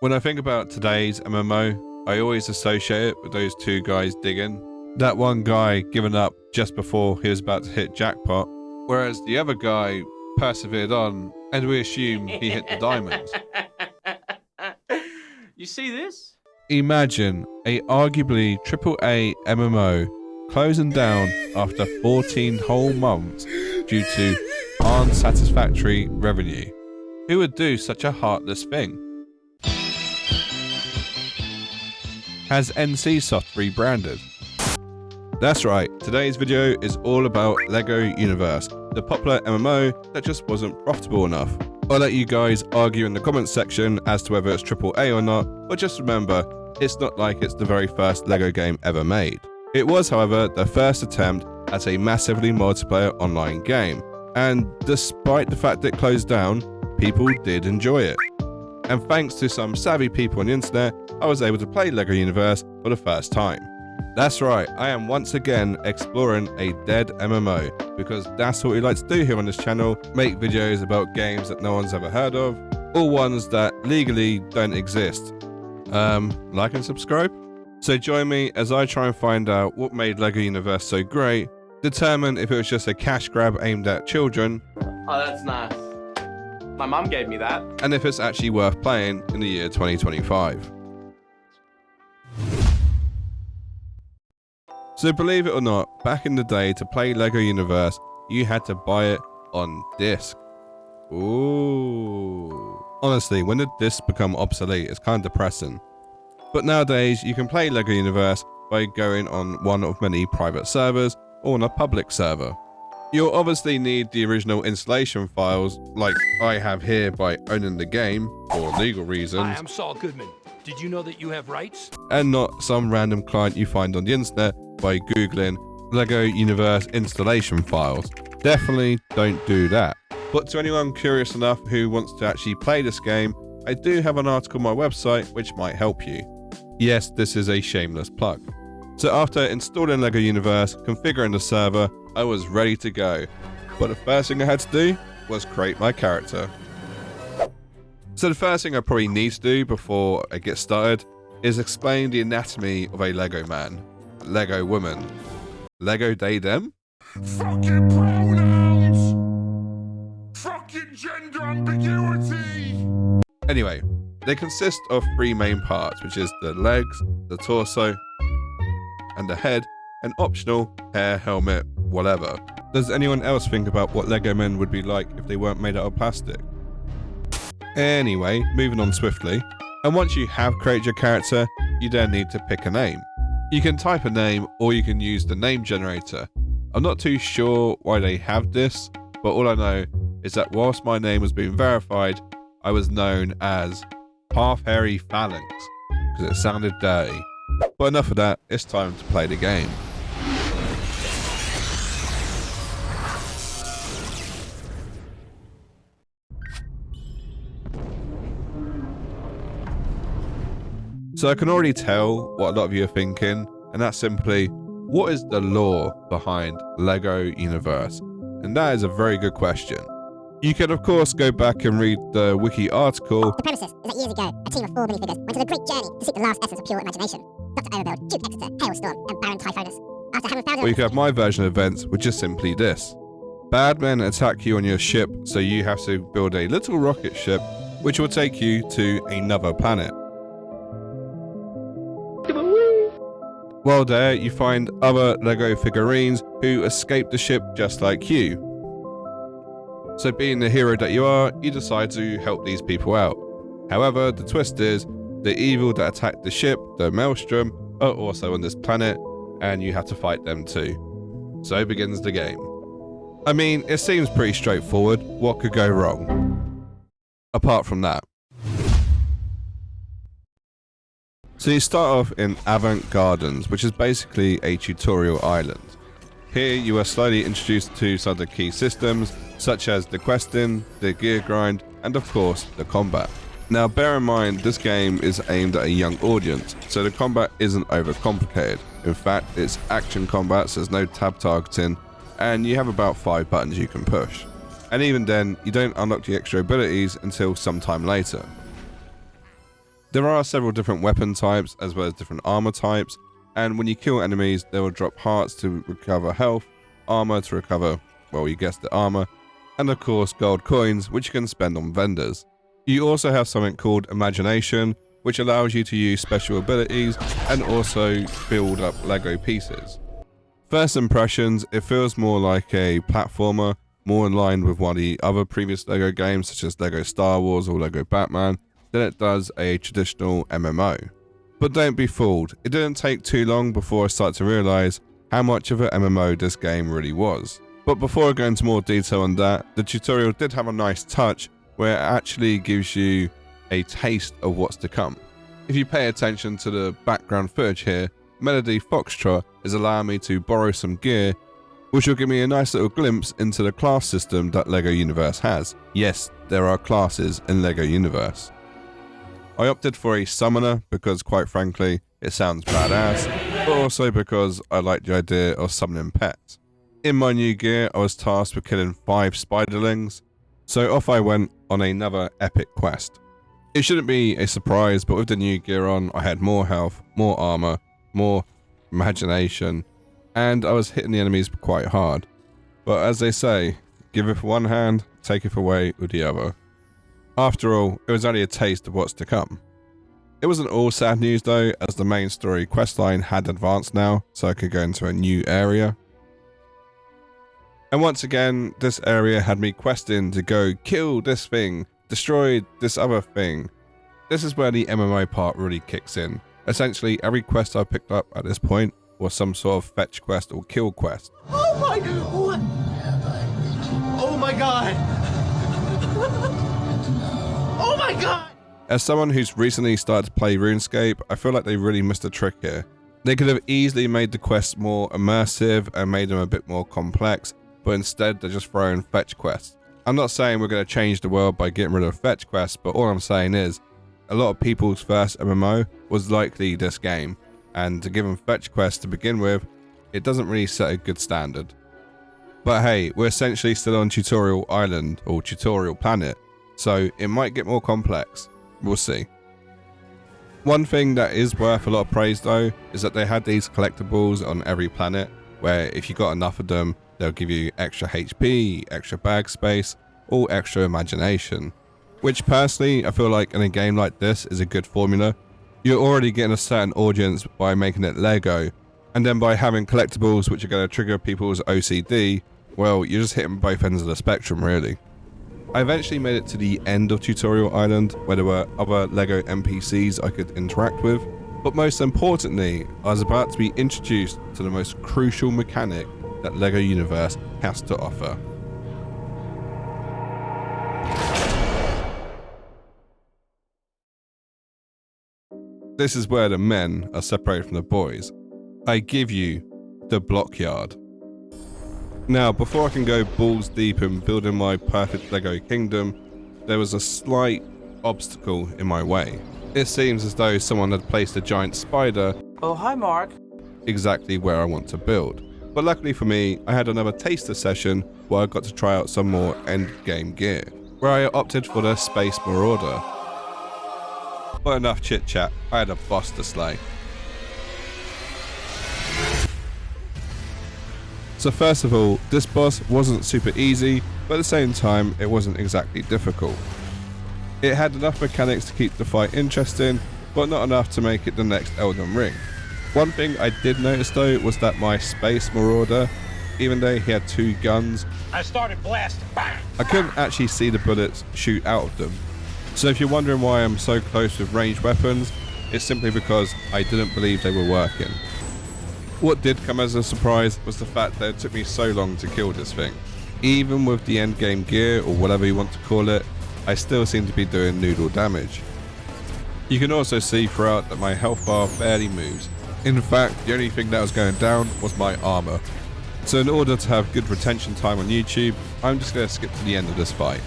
When I think about today's MMO, I always associate it with those two guys digging. That one guy giving up just before he was about to hit jackpot, whereas the other guy persevered on, and we assume he hit the diamonds. You see this? Imagine a arguably AAA MMO closing down after 14 whole months due to unsatisfactory revenue. Who would do such a heartless thing? Has NCSoft rebranded? That's right, today's video is all about Lego Universe, the popular MMO that just wasn't profitable enough. I'll let you guys argue in the comments section as to whether it's AAA or not, but just remember, it's not like it's the very first Lego game ever made. It was, however, the first attempt at a massively multiplayer online game, and despite the fact it closed down, people did enjoy it. And thanks to some savvy people on the internet, I was able to play Lego Universe for the first time. That's right, I am once again exploring a dead MMO, because that's what we like to do here on this channel, make videos about games that no one's ever heard of, or ones that legally don't exist. Like and subscribe? So join me as I try and find out what made Lego Universe so great, determine if it was just a cash grab aimed at children. Oh, that's nice. My mum gave me that. And if it's actually worth playing in the year 2025. So believe it or not, back in the day to play Lego Universe, you had to buy it on disc. Ooh. Honestly, when did discs become obsolete? It's kind of depressing. But nowadays, you can play Lego Universe by going on one of many private servers or on a public server. You'll obviously need the original installation files, like I have here by owning the game, for legal reasons. Hi, I'm Saul Goodman. Did you know that you have rights? And not some random client you find on the internet by Googling Lego Universe installation files. Definitely don't do that. But to anyone curious enough who wants to actually play this game, I do have an article on my website which might help you. Yes, this is a shameless plug. So after installing Lego Universe, configuring the server, I was ready to go. But the first thing I had to do was create my character. So the first thing I probably need to do before I get started is explain the anatomy of a Lego man, Lego woman, Lego they them. Fucking pronouns! Fucking gender ambiguity! Anyway, they consist of three main parts, which is the legs, the torso, and the head, and optional hair, helmet, whatever. Does anyone else think about what Lego men would be like if they weren't made out of plastic? Anyway, moving on swiftly, and once you have created your character, you then need to pick a name. You can type a name or you can use the name generator. I'm not too sure why they have this, but all I know is that whilst my name was being verified, I was known as Half Hairy Phalanx, because it sounded dirty. But enough of that, it's time to play the game. So I can already tell what a lot of you are thinking, and that's simply, what is the lore behind Lego Universe? And that is a very good question. You can of course go back and read the wiki article. The premises is that years ago, a team of 4 minifigures went on a great journey to seek the last essence of pure imagination. Dr. Overbuild, Duke Exeter, Hailstorm, and Baron Typhonus. After having found Or you can have my version of events, which is simply this. Bad men attack you on your ship, so you have to build a little rocket ship, which will take you to another planet. While there, you find other Lego figurines who escape the ship just like you. So being the hero that you are, you decide to help these people out. However, the twist is, the evil that attacked the ship, the Maelstrom, are also on this planet, and you have to fight them too. So begins the game. I mean, it seems pretty straightforward. What could go wrong? Apart from that. So you start off in Avant Gardens, which is basically a tutorial island. Here you are slowly introduced to some of the key systems, such as the questing, the gear grind, and of course the combat. Now bear in mind, this game is aimed at a young audience, so the combat isn't overcomplicated. In fact, it's action combat, so there's no tab targeting, and you have about 5 buttons you can push. And even then, you don't unlock the extra abilities until sometime later. There are several different weapon types as well as different armor types, and when you kill enemies they will drop hearts to recover health, armor to recover, well, you guessed the armor, and of course gold coins which you can spend on vendors. You also have something called imagination, which allows you to use special abilities and also build up Lego pieces. First impressions, it feels more like a platformer, more in line with one of the other previous Lego games such as Lego Star Wars or Lego Batman than it does a traditional MMO. But don't be fooled, it didn't take too long before I started to realise how much of an MMO this game really was. But before I go into more detail on that, the tutorial did have a nice touch where it actually gives you a taste of what's to come. If you pay attention to the background footage here, Melody Foxtrot is allowing me to borrow some gear, which will give me a nice little glimpse into the class system that Lego Universe has. Yes, there are classes in Lego Universe. I opted for a summoner because quite frankly, it sounds badass, but also because I like the idea of summoning pets. In my new gear, I was tasked with killing 5 spiderlings, so off I went on another epic quest. It shouldn't be a surprise, but with the new gear on, I had more health, more armor, more imagination, and I was hitting the enemies quite hard. But as they say, give it with one hand, take it away with the other. After all, it was only a taste of what's to come. It wasn't all sad news though, as the main story questline had advanced now, so I could go into a new area. And once again, this area had me questing to go kill this thing, destroy this other thing. This is where the MMO part really kicks in. Essentially, every quest I picked up at this point was some sort of fetch quest or kill quest. Oh my... What? Oh my god! Oh my god! As someone who's recently started to play RuneScape, I feel like they really missed a trick here. They could have easily made the quests more immersive and made them a bit more complex, but instead they're just throwing fetch quests. I'm not saying we're going to change the world by getting rid of fetch quests, but all I'm saying is, a lot of people's first MMO was likely this game, and to give them fetch quests to begin with, it doesn't really set a good standard. But hey, we're essentially still on Tutorial Island, or Tutorial Planet, so it might get more complex. We'll see. One thing that is worth a lot of praise though, is that they had these collectibles on every planet, where if you got enough of them, they'll give you extra HP, extra bag space, or extra imagination. Which personally, I feel like in a game like this is a good formula. You're already getting a certain audience by making it Lego, and then by having collectibles which are going to trigger people's OCD, well, you're just hitting both ends of the spectrum really. I eventually made it to the end of Tutorial Island, where there were other Lego NPCs I could interact with, but most importantly, I was about to be introduced to the most crucial mechanic that Lego Universe has to offer. This is where the men are separated from the boys. I give you the Blockyard. Now, before I can go balls deep in building my perfect Lego kingdom, there was a slight obstacle in my way. It seems as though someone had placed a giant spider Oh, hi, Mark. exactly where I want to build. But luckily for me, I had another taster session where I got to try out some more end game gear, where I opted for the Space Marauder. But enough chit chat, I had a boss to slay. So first of all, this boss wasn't super easy, but at the same time, it wasn't exactly difficult. It had enough mechanics to keep the fight interesting, but not enough to make it the next Elden Ring. One thing I did notice though was that my Space Marauder, even though he had 2 guns, I started blasting. Bang! I couldn't actually see the bullets shoot out of them. So if you're wondering why I'm so close with ranged weapons, it's simply because I didn't believe they were working. What did come as a surprise was the fact that it took me so long to kill this thing. Even with the endgame gear, or whatever you want to call it, I still seem to be doing noodle damage. You can also see throughout that my health bar barely moves. In fact, the only thing that was going down was my armor. So in order to have good retention time on YouTube, I'm just going to skip to the end of this fight.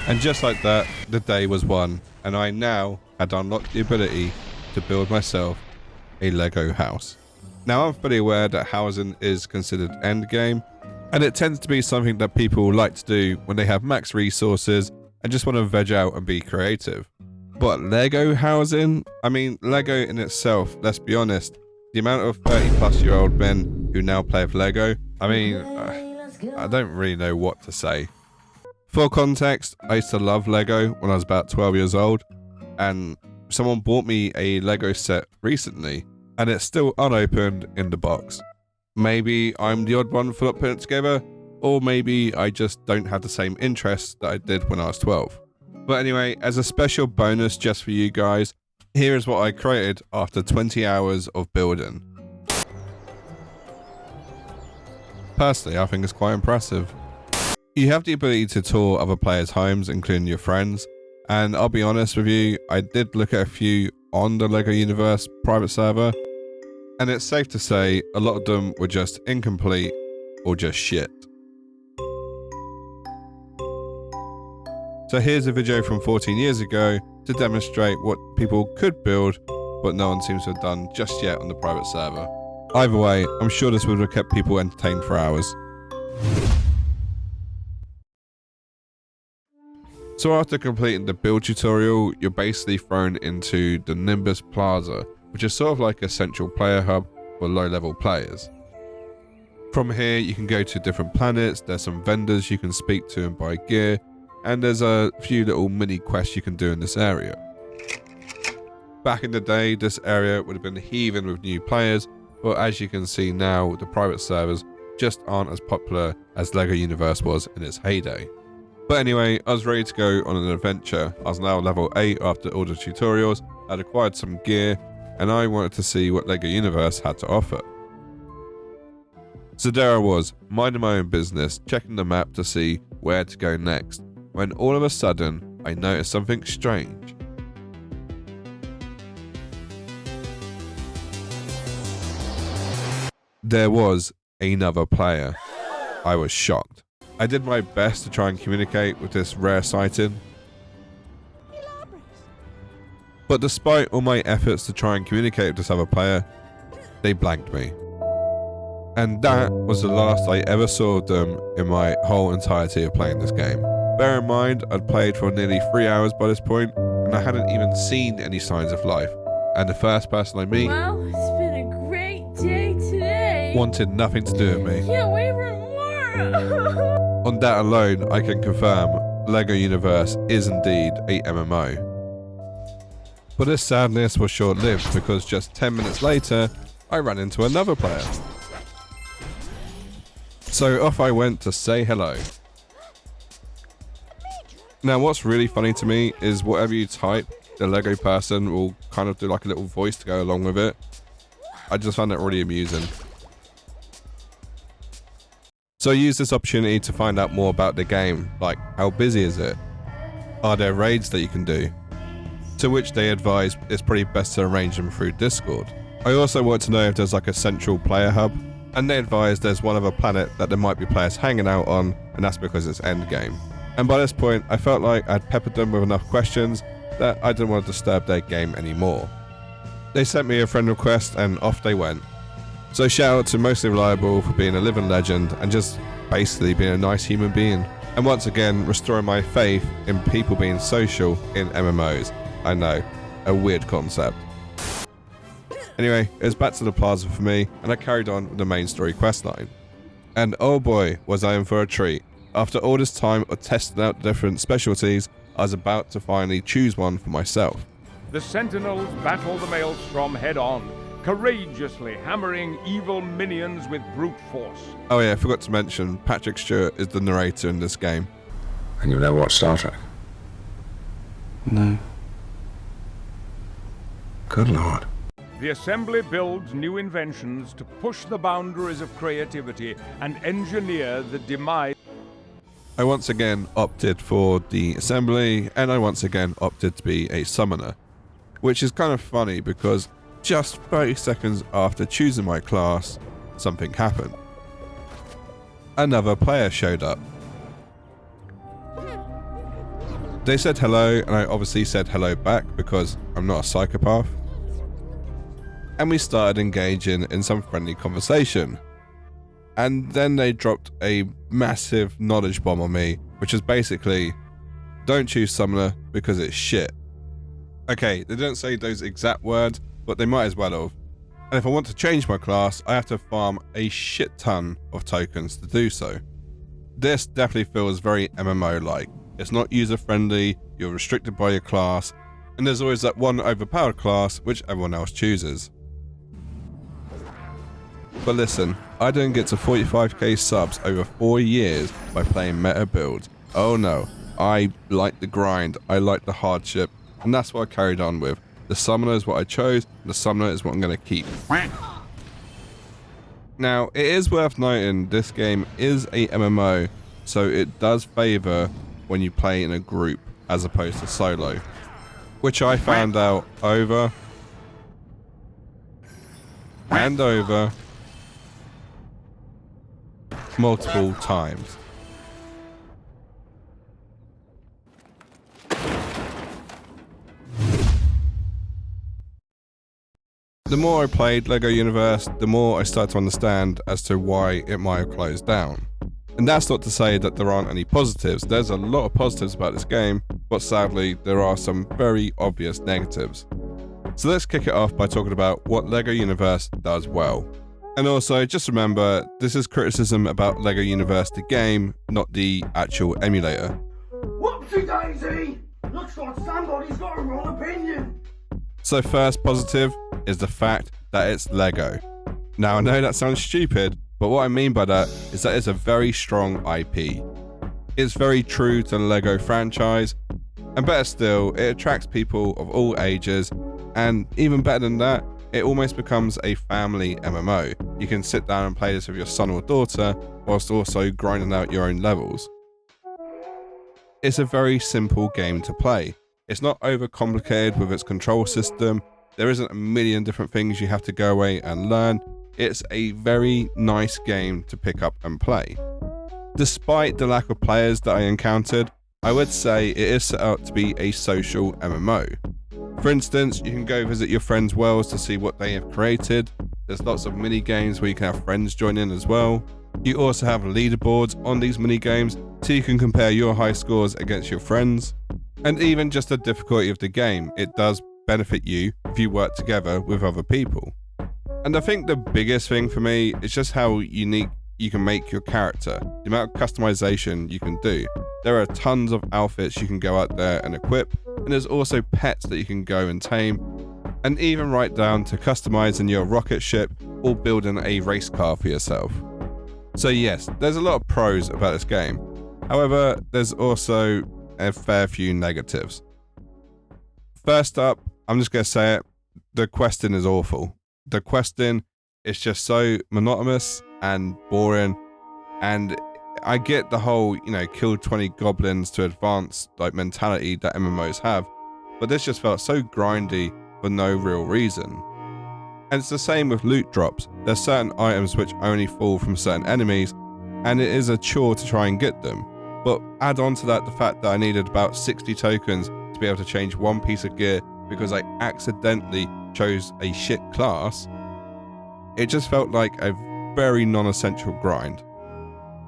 And just like that, the day was won, and I now had unlocked the ability to build myself a Lego house. Now I'm fully aware that housing is considered endgame, and it tends to be something that people like to do when they have max resources and just want to veg out and be creative. But Lego housing? I mean, Lego in itself, let's be honest, the amount of 30-plus-year-old men who now play with Lego, I mean, I don't really know what to say. For context, I used to love Lego when I was about 12 years old, and someone bought me a Lego set recently, and it's still unopened in the box. Maybe I'm the odd one for not putting it together, or maybe I just don't have the same interests that I did when I was 12. But anyway, as a special bonus just for you guys, here is what I created after 20 hours of building. Personally, I think it's quite impressive. You have the ability to tour other players' homes, including your friends, and I'll be honest with you, I did look at a few on the LEGO Universe private server, and it's safe to say a lot of them were just incomplete or just shit. So here's a video from 14 years ago to demonstrate what people could build, but no one seems to have done just yet on the private server. Either way, I'm sure this would have kept people entertained for hours. So after completing the build tutorial, you're basically thrown into the Nimbus Plaza, which is sort of like a central player hub for low-level players. From here, you can go to different planets, there's some vendors you can speak to and buy gear, and there's a few little mini quests you can do in this area. Back in the day, this area would have been heaving with new players, but as you can see now, the private servers just aren't as popular as LEGO Universe was in its heyday. But anyway, I was ready to go on an adventure. I was now level 8 after all the tutorials, I'd acquired some gear, and I wanted to see what LEGO Universe had to offer. So there I was, minding my own business, checking the map to see where to go next, when all of a sudden, I noticed something strange. There was another player. I was shocked. I did my best to try and communicate with this rare sighting. But despite all my efforts to try and communicate with this other player, they blanked me. And that was the last I ever saw of them in my whole entirety of playing this game. Bear in mind, I'd played for nearly 3 hours by this point, and I hadn't even seen any signs of life. And the first person I meet It's been a great day today. wanted nothing to do with me. Can't wait for more. On that alone, I can confirm LEGO Universe is indeed a MMO. But this sadness was short-lived because just 10 minutes later, I ran into another player. So off I went to say hello. Now what's really funny to me is whatever you type, the LEGO person will kind of do like a little voice to go along with it. I just found it really amusing. So I used this opportunity to find out more about the game, like how busy is it? Are there raids that you can do? To which they advised it's probably best to arrange them through Discord. I also want to know if there's like a central player hub, and they advised there's one other planet that there might be players hanging out on, and that's because it's endgame. And by this point, I felt like I'd peppered them with enough questions that I didn't want to disturb their game anymore. They sent me a friend request and off they went. So shout out to Mostly Reliable for being a living legend and just basically being a nice human being. And once again, restoring my faith in people being social in MMOs. I know, a weird concept. Anyway, it was back to the plaza for me, and I carried on with the main story questline. And oh boy, was I in for a treat. After all this time of testing out different specialties, I was about to finally choose one for myself. The Sentinels battle the Maelstrom head-on, courageously hammering evil minions with brute force. Oh yeah, I forgot to mention, Patrick Stewart is the narrator in this game. And you've never watched Star Trek? No. Good Lord. The Assembly builds new inventions to push the boundaries of creativity and engineer the demise. I once again opted for the Assembly, and I once again opted to be a summoner. Which is kind of funny because just 30 seconds after choosing my class, something happened. Another player showed up. They said hello, and I obviously said hello back because I'm not a psychopath. And we started engaging in some friendly conversation. And then they dropped a massive knowledge bomb on me, which is basically, don't choose Summoner because it's shit. Okay, they don't say those exact words, but they might as well have. And if I want to change my class, I have to farm a shit ton of tokens to do so. This definitely feels very MMO-like. It's not user-friendly, you're restricted by your class, and there's always that one overpowered class which everyone else chooses. But listen, I didn't get to 45k subs over 4 years by playing meta builds. Oh no, I like the grind, I like the hardship, and that's what I carried on with. The summoner is what I chose, the summoner is what I'm going to keep. Now, it is worth noting this game is a MMO, so it does favour when you play in a group as opposed to solo, which I found out over and over multiple times. The more I played LEGO Universe, the more I started to understand as to why it might have closed down. And that's not to say that there aren't any positives. There's a lot of positives about this game, but sadly there are some very obvious negatives. So let's kick it off by talking about what LEGO Universe does well. And also, just remember, this is criticism about LEGO Universe the game, not the actual emulator. Whoopsie daisy! Looks like somebody's got a wrong opinion. So first positive is the fact that it's LEGO. Now I know that sounds stupid, but what I mean by that is that it's a very strong IP. It's very true to the LEGO franchise, and better still, it attracts people of all ages, and even better than that, it almost becomes a family MMO. You can sit down and play this with your son or daughter, whilst also grinding out your own levels. It's a very simple game to play. It's not overcomplicated with its control system. There isn't a million different things you have to go away and learn. It's a very nice game to pick up and play. Despite the lack of players that I encountered, I would say it is set out to be a social MMO. For instance, you can go visit your friends' worlds to see what they have created. There's lots of mini games where you can have friends join in as well. You also have leaderboards on these mini games so you can compare your high scores against your friends. And even just the difficulty of the game, it does benefit you if you work together with other people. And I think the biggest thing for me is just how unique you can make your character, the amount of customization you can do. There are tons of outfits you can go out there and equip, and there's also pets that you can go and tame, and even right down to customizing your rocket ship or building a race car for yourself. So yes, there's a lot of pros about this game. However, there's also a fair few negatives. First up, I'm just going to say it, the questing is awful. The questing is just so monotonous and boring, and I get the whole, kill 20 goblins to advance mentality that MMOs have, but this just felt so grindy for no real reason. And it's the same with loot drops. There's certain items which only fall from certain enemies, and it is a chore to try and get them. But add on to that the fact that I needed about 60 tokens to be able to change one piece of gear because I accidentally chose a shit class. It just felt like a very non-essential grind.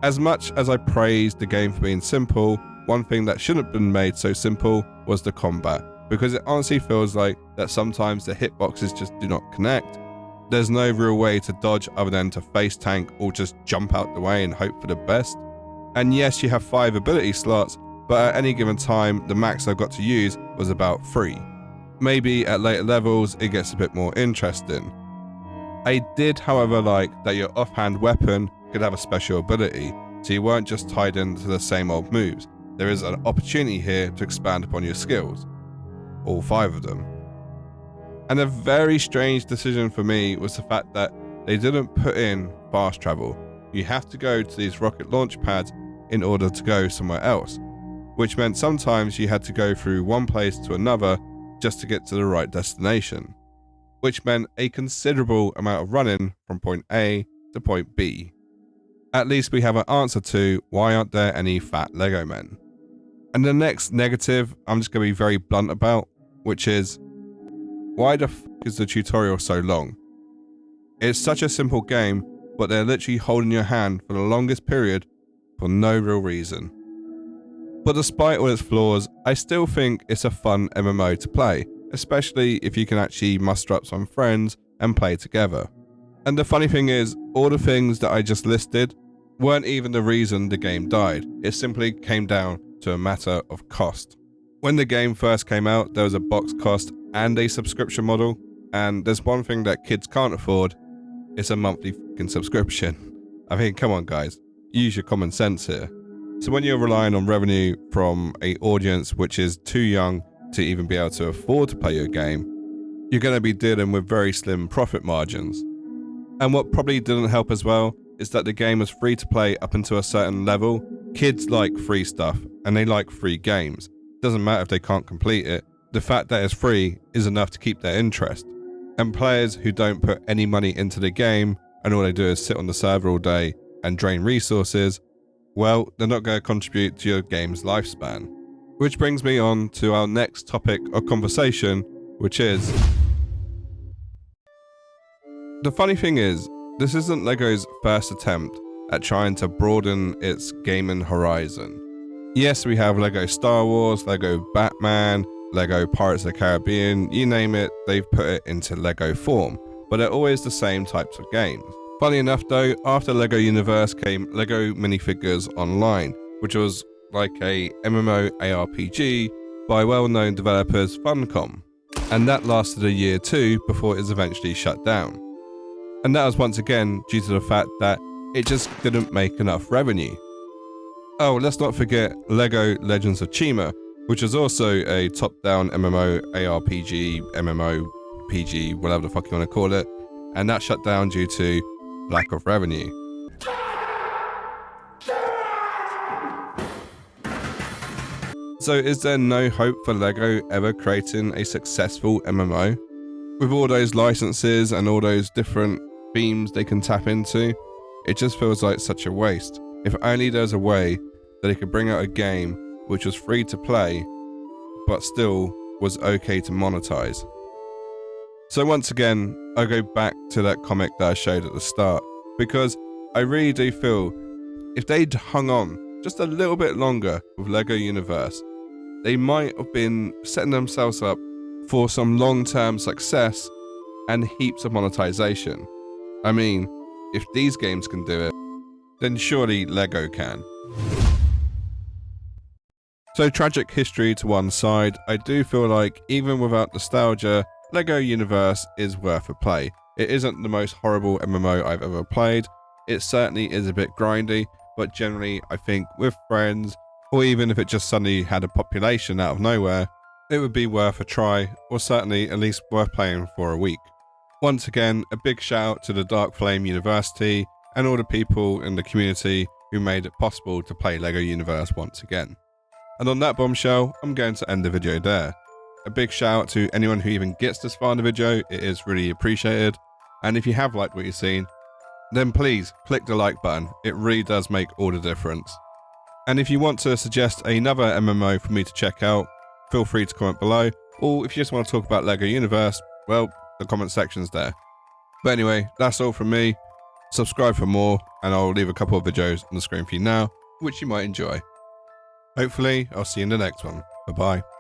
As much as I praised the game for being simple, one thing that shouldn't have been made so simple was the combat, because it honestly feels like that sometimes the hitboxes just do not connect. There's no real way to dodge other than to face tank or just jump out the way and hope for the best. And yes, you have 5 ability slots, but at any given time, the max I've got to use was about 3. Maybe at later levels, it gets a bit more interesting. I did, however, like that your offhand weapon could have a special ability, so you weren't just tied into the same old moves. There is an opportunity here to expand upon your skills. All 5 of them. And a very strange decision for me was the fact that they didn't put in fast travel. You have to go to these rocket launch pads in order to go somewhere else, which meant sometimes you had to go through one place to another just to get to the right destination, which meant a considerable amount of running from point A to point B. At least we have an answer to why aren't there any fat Lego men. And the next negative I'm just going to be very blunt about, which is, why the f*** is the tutorial so long? It's such a simple game, but they're literally holding your hand for the longest period for no real reason. But despite all its flaws, I still think it's a fun MMO to play, especially if you can actually muster up some friends and play together. And the funny thing is, all the things that I just listed weren't even the reason the game died. It simply came down to a matter of cost. When the game first came out, there was a box cost and a subscription model, and there's one thing that kids can't afford, it's a monthly fucking subscription. I mean, come on guys, use your common sense here. So when you're relying on revenue from an audience which is too young to even be able to afford to play your game, you're going to be dealing with very slim profit margins. And what probably didn't help as well is that the game was free to play up until a certain level. Kids like free stuff and they like free games. Doesn't matter if they can't complete it. The fact that it's free is enough to keep their interest. And players who don't put any money into the game and all they do is sit on the server all day and drain resources, well, they're not going to contribute to your game's lifespan. Which brings me on to our next topic of conversation, which is... The funny thing is, this isn't LEGO's first attempt at trying to broaden its gaming horizon. Yes, we have LEGO Star Wars, LEGO Batman, LEGO Pirates of the Caribbean, you name it, they've put it into LEGO form, but they're always the same types of games. Funny enough though, after LEGO Universe came LEGO Minifigures Online, which was like a MMORPG by well-known developers Funcom, and that lasted a year too before it was eventually shut down. And that was once again due to the fact that it just didn't make enough revenue. Oh, let's not forget LEGO Legends of Chima, which is also a top-down MMORPG, whatever the fuck you want to call it, and that shut down due to lack of revenue. So is there no hope for LEGO ever creating a successful MMO? With all those licenses and all those different themes they can tap into, it just feels like such a waste. If only there's a way that it could bring out a game which was free to play, but still was okay to monetize. So once again, I go back to that comic that I showed at the start, because I really do feel if they'd hung on just a little bit longer with LEGO Universe, they might have been setting themselves up for some long-term success and heaps of monetization. I mean, if these games can do it, then surely LEGO can. So tragic history to one side, I do feel like even without nostalgia, LEGO Universe is worth a play. It isn't the most horrible MMO I've ever played. It certainly is a bit grindy, but generally I think with friends, or even if it just suddenly had a population out of nowhere, it would be worth a try, or certainly at least worth playing for a week. Once again, a big shout out to the Dark Flame University and all the people in the community who made it possible to play LEGO Universe once again. And on that bombshell, I'm going to end the video there. A big shout out to anyone who even gets this far in the video, it is really appreciated. And if you have liked what you've seen, then please click the like button, it really does make all the difference. And if you want to suggest another MMO for me to check out, feel free to comment below, or if you just want to talk about LEGO Universe, well, the comment section's there. But anyway, that's all from me. Subscribe for more, and I'll leave a couple of videos on the screen for you now, which you might enjoy. Hopefully, I'll see you in the next one. Bye-bye.